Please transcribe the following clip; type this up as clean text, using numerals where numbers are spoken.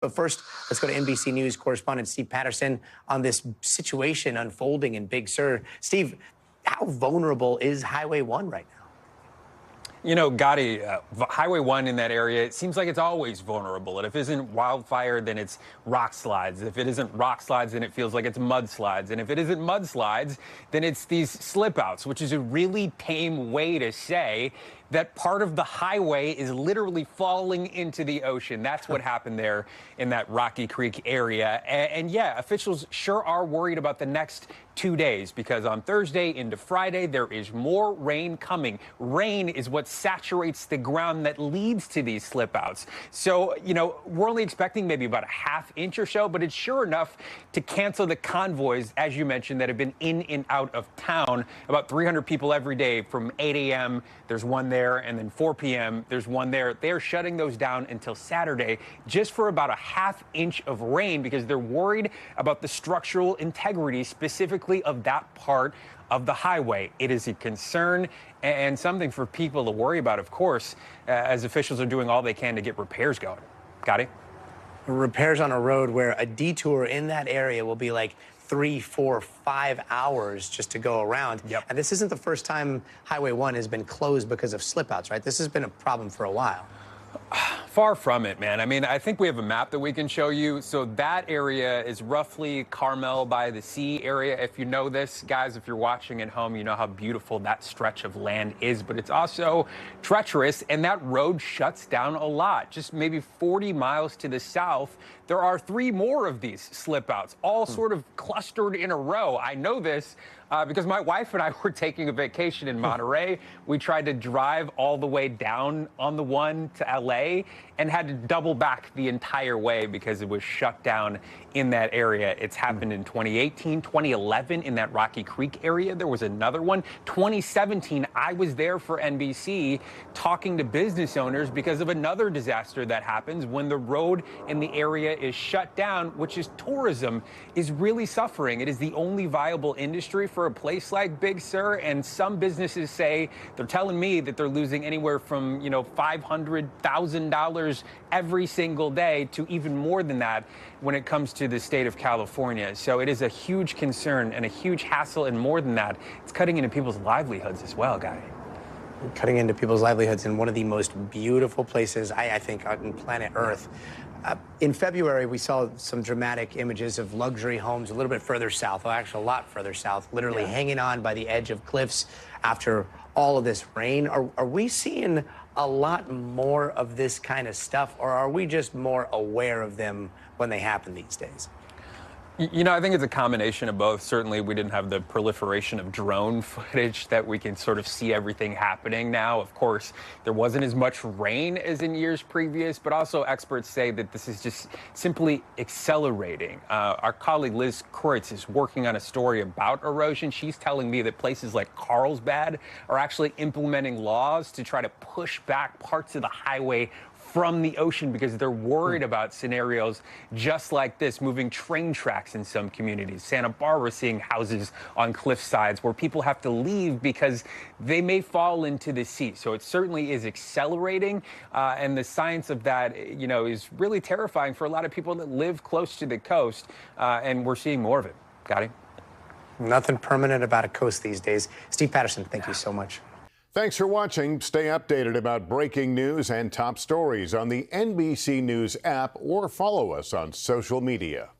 But first, let's go to NBC News correspondent Steve Patterson on this situation unfolding in Big Sur. Steve, how vulnerable is Highway 1 right now? You know, Gotti, Highway 1 in that area, it seems like it's always vulnerable. And if it isn't wildfire, then it's rock slides. If it isn't rock slides, then it feels like it's mudslides. And if it isn't mudslides, then it's these slip outs, which is a really tame way to say that part of the highway is literally falling into the ocean. That's what happened there in that Rocky Creek area. And yeah, officials sure are worried about the next 2 days, because on Thursday into Friday, there is more rain coming. Rain is what saturates the ground that leads to these slip outs. So, you know, we're only expecting maybe about a ½ inch or so, but it's sure enough to cancel the convoys, as you mentioned, that have been in and out of town. About 300 people every day from 8 a.m. There's one there. And then 4 p.m. there's one there. They're shutting those down until Saturday just for about a ½ inch of rain, because they're worried about the structural integrity specifically of that part of the highway. It is a concern and something for people to worry about, of course, as officials are doing all they can to get repairs going. Got it? Repairs on a road where a detour in that area will be like 3, 4, 5 hours just to go around. Yep. And this isn't the first time Highway 1 has been closed because of slip outs, right? This has been a problem for a while. Far from it, man. I mean, I think we have a map that we can show you. So that area is roughly Carmel by the Sea area. If you know this, guys, if you're watching at home, you know how beautiful that stretch of land is. But it's also treacherous, and that road shuts down a lot. Just maybe 40 miles to the south, there are 3 more of these slip outs, all sort of clustered in a row. I know this because my wife and I were taking a vacation in Monterey. We tried to drive all the way down on the one to LA and had to double back the entire way because it was shut down in that area. It's happened in 2018, 2011 in that Rocky Creek area. There was another one. 2017, I was there for NBC talking to business owners because of another disaster that happens when the road in the area is shut down, which is tourism is really suffering. It is the only viable industry for a place like Big Sur, and some businesses say, they're telling me that they're losing anywhere from, you know, $500,000 every single day to even more than that when it comes to the state of California. So it is a huge concern and a huge hassle, and more than that, it's cutting into people's livelihoods as well, Guy. Cutting into people's livelihoods in one of the most beautiful places, I think, on planet Earth. In February, we saw some dramatic images of luxury homes a little bit further south, or actually a lot further south, literally hanging on by the edge of cliffs after all of this rain. Are we seeing a lot more of this kind of stuff, or are we just more aware of them when they happen these days? You know, I think it's a combination of both. Certainly, we didn't have the proliferation of drone footage that we can sort of see everything happening now. Of course, there wasn't as much rain as in years previous, but also experts say that this is just simply accelerating. Our colleague Liz Kreutz is working on a story about erosion. She's telling me that places like Carlsbad are actually implementing laws to try to push back parts of the highway from the ocean because they're worried about scenarios just like this, moving train tracks in some communities. Santa Barbara seeing houses on cliff sides where people have to leave because they may fall into the sea. So it certainly is accelerating, and the science of that, you know, is really terrifying for a lot of people that live close to the coast, and we're seeing more of it. Got it? Nothing permanent about a coast these days. Steve Patterson, thank you so much. Thanks for watching. Stay updated about breaking news and top stories on the NBC News app, or follow us on social media.